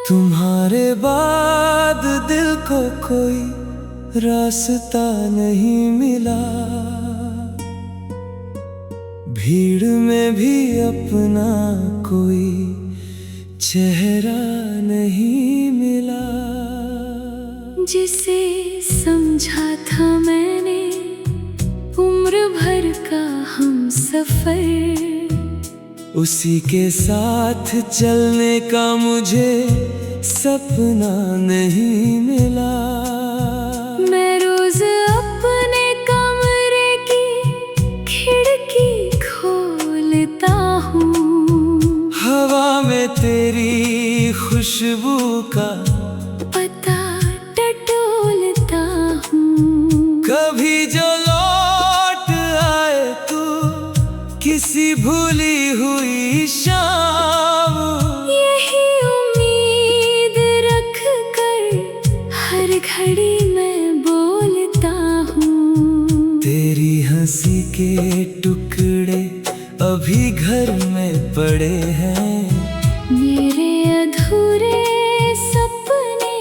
तुम्हारे बाद दिल को कोई रास्ता नहीं मिला, भीड़ में भी अपना कोई चेहरा नहीं मिला। जिसे समझा था मैंने उम्र भर का हम सफर, उसी के साथ चलने का मुझे सपना नहीं मिला। मैं रोज अपने कमरे की खिड़की खोलता हूँ, हवा में तेरी खुशबू का पता टटोलता हूँ। कभी जो लौट आए तू किसी भूली हुई शाम, यही उम्मीद रख कर हर घड़ी मैं बोलता हूँ। तेरी हंसी के टुकड़े अभी घर में पड़े हैं, मेरे अधूरे सपने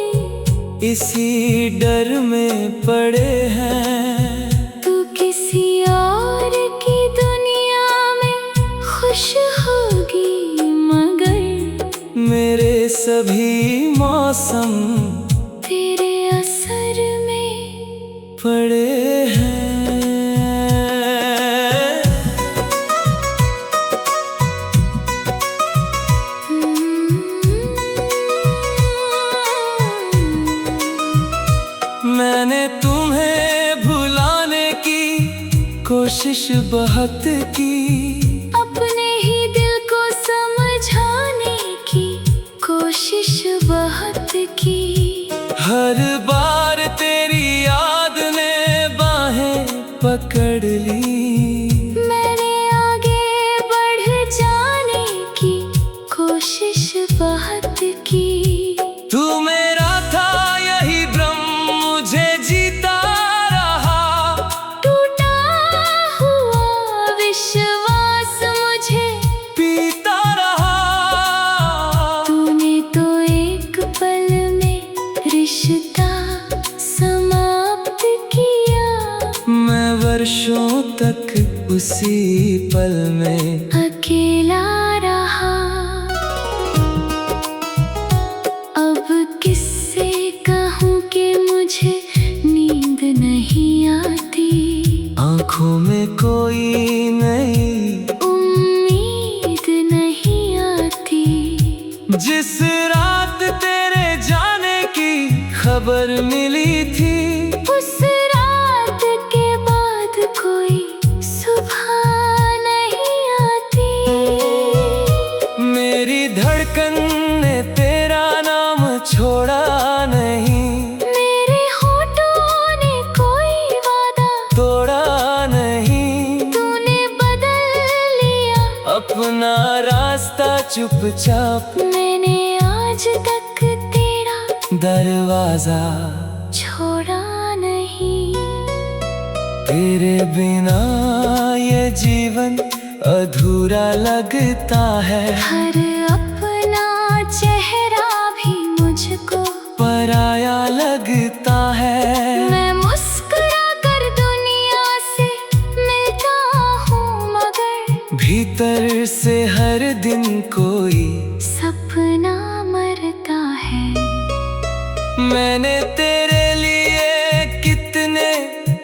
इसी डर में पड़े हैं। तू किसी और की दुनिया में खुश होगी, मगर मेरे सभी मौसम तेरे असर में पड़े हैं। मैंने तुम्हें भुलाने की कोशिश बहुत की, अपने ही दिल को समझाने की कोशिश बहुत की। हर बार तेरी याद ने बाहें पकड़ ली, मैंने आगे बढ़ जाने की कोशिश बहुत की। तू मेरा था यही भ्रम मुझे जीता रहा, टूटा हुआ विश्वास मुझे पीता रहा। तूने तो एक पल में रिश्ता समाप्त किया, मैं वर्षों तक उसी पल में अकेला रहा। अब किससे कहूँ कि मुझे नींद नहीं आती, आँखों में कोई नई उम्मीद नहीं आती। जिस रात तेरे जाने की खबर मिली थी, उस रात के बाद कोई सुबह नहीं आती। मेरी धड़कन ने तेरा नाम छोड़ा नहीं, मेरे होठों ने कोई वादा तोड़ा नहीं। तूने बदल लिया अपना रास्ता चुपचाप, मैंने आज तक तेरा दरवाजा छोड़ा नहीं। तेरे बिना ये जीवन अधूरा लगता है, हर अपना चेहरा भी मुझको पराया लगता है। मैं मुस्कुरा कर दुनिया से मिलता हूँ, मगर भीतर से हर दिन कोई सपना मरता है। मैंने तेरे लिए कितने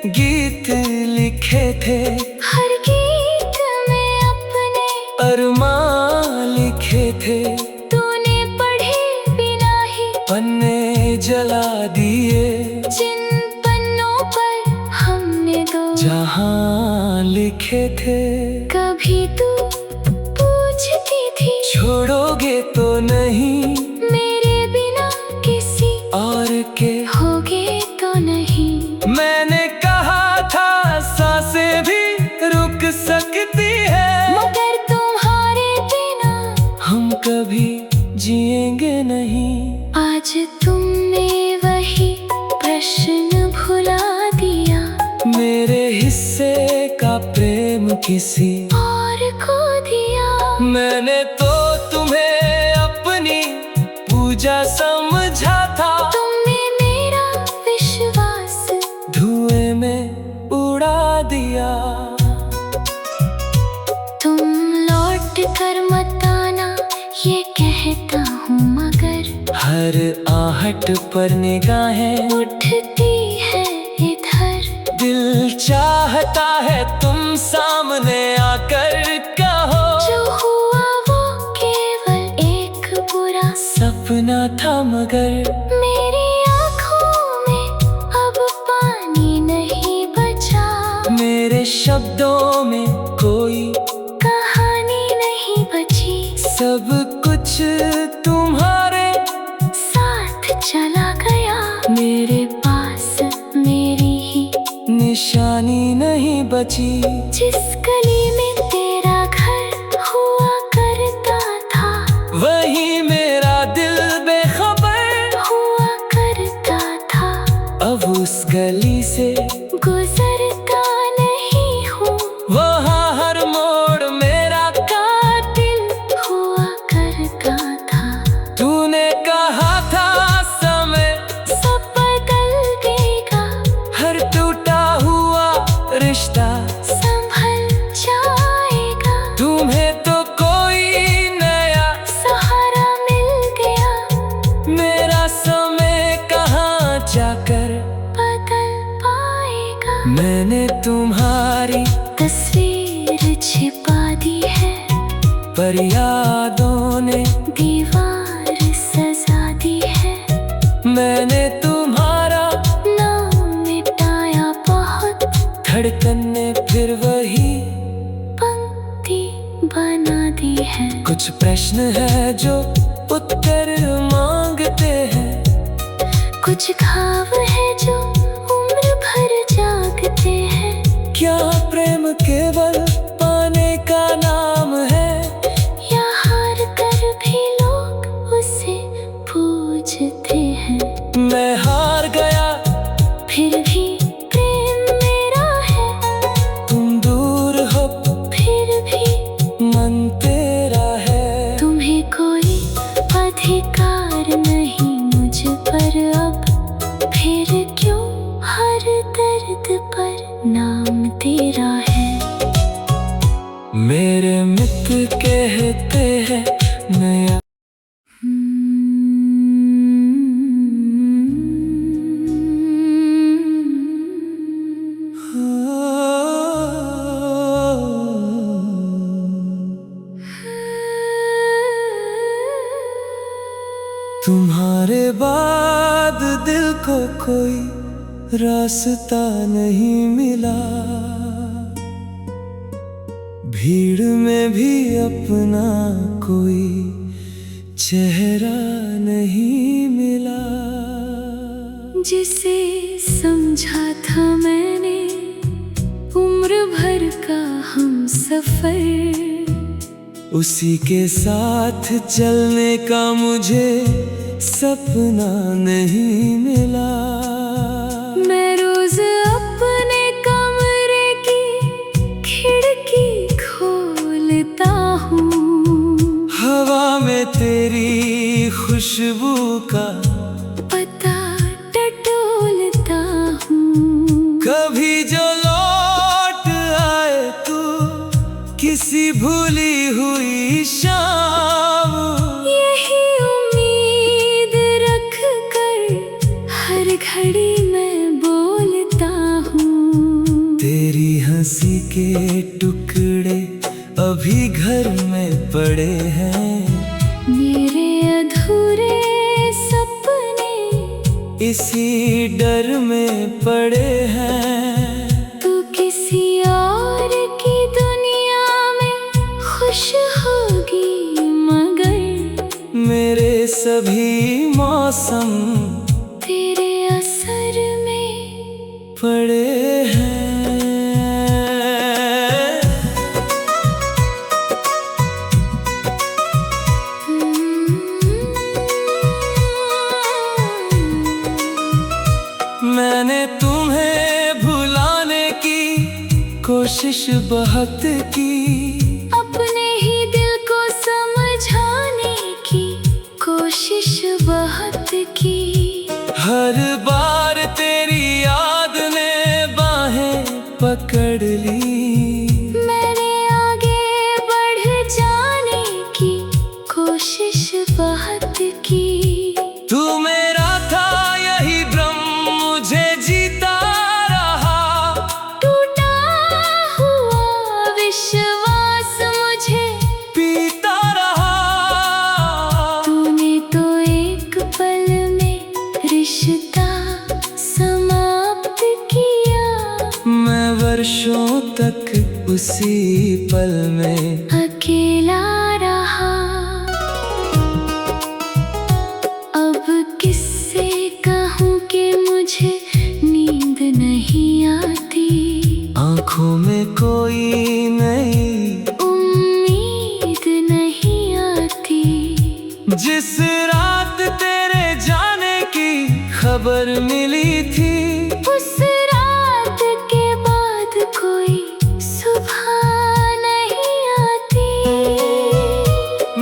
गीत लिखे थे, हर गीत में अपने अरमान लिखे थे। तूने पढ़े बिना ही पन्ने जला दिए, जिन पन्नों पर हमने दो जहां लिखे थे। कभी तू पूछती थी छोड़ोगे तो नहीं, मेरे बिना किसी और के होगे तो नहीं। मैंने कहा था सांसें भी रुक सकती है, मगर तुम्हारे बिना हम कभी जिएंगे नहीं। आज तुमने वही प्रश्न भुला दिया, मेरे हिस्से का प्रेम किसी और को दिया। मैंने तो तुम्हें अपनी जा समझा था, तुमने मेरा विश्वास धुएं में उड़ा दिया। तुम लौट कर मत आना ये कहता हूँ, मगर हर आहट पर निगाहें उठती है इधर। दिल चाहता है तुम सामने आकर कहो, जो हुआ वो केवल एक बुरा सपना था मगर मेरी आँखों में अब पानी नहीं बचा। मेरे शब्दों में कोई कहानी नहीं बची, सब कुछ तुम्हारे साथ चला गया। मेरे पास मेरी ही निशानी नहीं बची। जिस गली में तेरा घर हुआ करता था, वही मेरा दिल बेखबर हुआ करता था। अब उस गली से गुजरता नहीं हूँ, वहाँ हर मोड़ मेरा कातिल हुआ करता था। तूने कहा था समय सब बदल देगा, हर टूटा हुआ रिश्ता संभल जाएगा। तुम्हें तो कोई नया सहारा मिल गया, मेरा समय कहाँ जाकर बदल पाएगा। मैंने तुम्हारी तस्वीर छिपा दी है, पर यादों ने दीवार सजा दी है। मैंने तुम्हारा नाम मिटाया बहुत, धड़कन ने फिर वही पंक्ति बना दी है। कुछ प्रश्न है जो उत्तर मांगते हैं, कुछ घाव है जो उम्र भर जागते हैं। क्या प्रेम केवल पाने का नाम है, या हार कर भी लोग उसे पूछते हैं। मैं हार गया फिर भी प्रेम मेरा है, तुम दूर हो फिर भी मन तेरा है। तुम्हें कोई अधिकार नहीं मुझ पर अब, फिर क्यों हर दर्द पर नाम तेरा है। मेरे मित्र कहते हैं नया तुम्हारे बाद दिल को कोई रास्ता नहीं मिला, भीड़ में भी अपना कोई चेहरा नहीं मिला। जिसे समझा था मैंने उम्र भर का हम सफर, उसी के साथ चलने का मुझे सपना नहीं मिला। मैं रोज अपने कमरे की खिड़की खोलता हूँ, हवा में तेरी खुशबू का पता टटोलता हूँ। कभी जो लौट आए तू किसी भूली हुई शाम, यही उम्मीद रख कर हर घड़ी मैं बोलता हूँ। तेरी हंसी के टुकड़े अभी घर में पड़े हैं, मेरे अधूरे सपने इसी डर में पड़े हैं। तू किसी और की दुनिया में खुश होगी, मगर मेरे सभी मौसम तेरे असर में पड़े हैं। मैंने तुम्हें भुलाने की कोशिश बहुत की, अपने ही दिल को समझाने की कोशिश की। हर बार तेरी याद ने बाहें पकड़ ली। मैंने आगे बढ़ जाने की कोशिश बहुत की। तू मेरा था यही भ्रम मुझे जीता रहा। टूटा हुआ विश्वास मुझे पीता रहा। तूने तो एक पल में रिश्ता समाप्त किया। मैं वर्षों तक उसी पल में अकेला रहा। अब किससे कहूँ कि मुझे नींद नहीं आती। आँखों में कोई नई उम्मीद नहीं आती। जिस रात तेरे जाने की खबर मिली थी, उस रात के बाद कोई सुबह नहीं आती।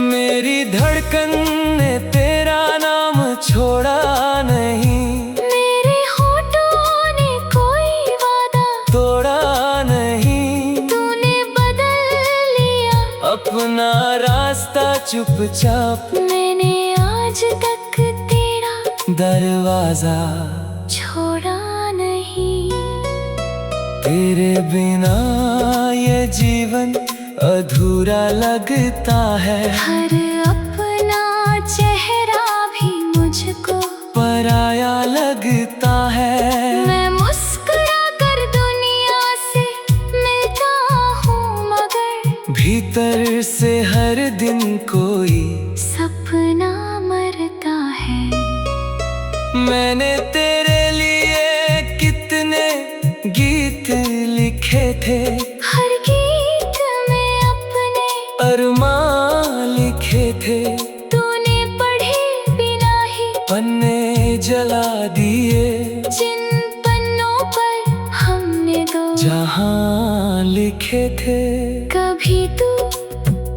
मेरी धड़कन ने तेरा नाम छोड़ा नहीं। मेरे होठों ने कोई वादा तोड़ा नहीं। तूने बदल लिया अपना रास्ता चुपचाप। मैंने आज तक तेरा दरवाजा छोड़ा नहीं। तेरे बिना ये जीवन अधूरा लगता है। हर अपना चेहरा भी मुझको पराया लगता है। मैं मुस्कुरा कर दुनिया से मिलता हूँ मगर भीतर से हर दिन कोई सपना मरता है। मैंने तेरे लिए कितने गीत लिखे थे। हर गीत में अपने अरमान लिखे थे। तूने पढ़े बिना ही पन्ने जला दिए। जिन पन्नों पर हमने दो जहां लिखे थे। कभी तू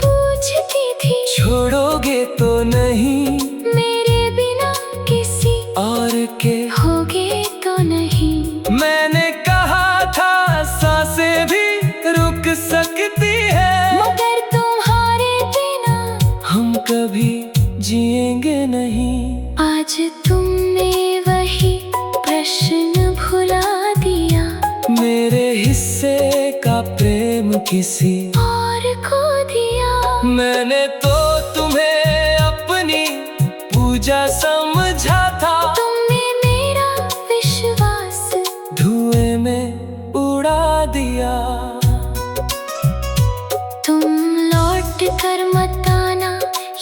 पूछती थी छोड़ोगे तो नहीं, मेरे बिना किसी और के होगे तो नहीं। मैंने कहा था सांसें भी रुक सकती है, मगर तुम्हारे बिना हम कभी जिएंगे नहीं। आज तुमने वही प्रश्न भुला दिया। मेरे हिस्से का प्रेम किसी और खो दिया। मैंने तो तुम्हें अपनी पूजा समझा था। तुमने मेरा विश्वास धुएं में उड़ा दिया। तुम लौट कर मत आना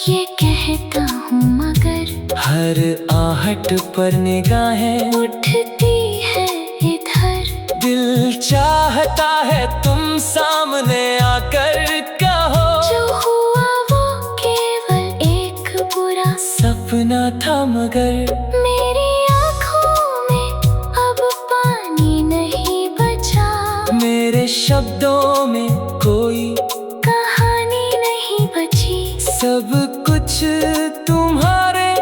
ये कहता हूँ मगर हर आहट पर निगाहें उठती है इधर। दिल चाहता है तुम सामने आकर कहो, जो हुआ वो केवल एक बुरा सपना था मगर मेरी आँखों में अब पानी नहीं बचा। मेरे शब्दों में कोई कहानी नहीं बची। सब कुछ तुम्हारे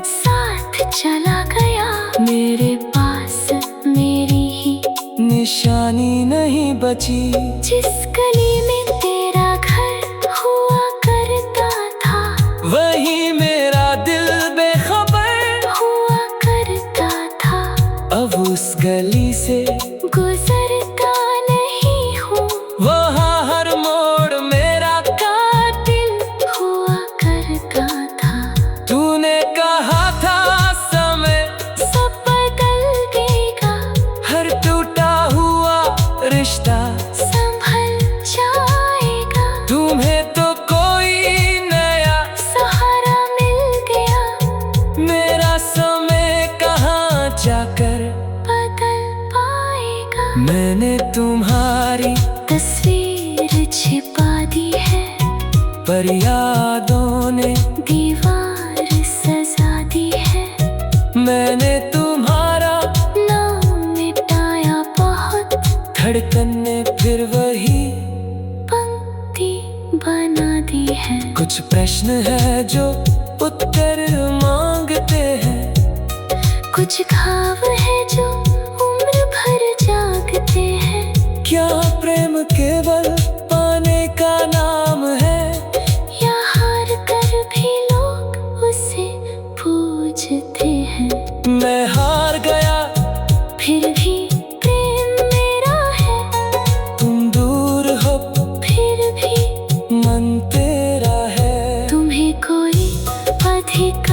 साथ चला गया। मेरे पास मेरी ही निशानी नहीं बची। जिस गली में तेरा घर हुआ करता था, वही मेरा दिल बेखबर हुआ करता था। अब उस गली से गुजरता नहीं हूँ। वहाँ हर मोड़ मेरा कातिल हुआ करता था। तूने कहा था समय सब बदल देगा। हर टूटा हुआ रिश्ता संभल जाएगा। तुम्हें तो कोई नया सहारा मिल गया। मेरा समय कहाँ जाकर बदल पाएगा। मैंने तुम्हारी तस्वीर छिपा दी है। पर यादों ने दीवार सजा दी है। मैंने तुम्हारा नाम मिटाया बहुत। धड़कन ने फिर वही पंक्ति बना दी है। कुछ प्रश्न है जो उत्तर मांगते हैं। कुछ ख्वाब है जो उम्र भर जागते हैं। क्या प्रेम केवल पाने का नाम है, या हार कर भी लोग उसे पूछते हैं। मैं हार गया फिर भी प्रेम मेरा है, तुम दूर हो फिर भी मन तेरा है। तुम्हें कोई अधिकार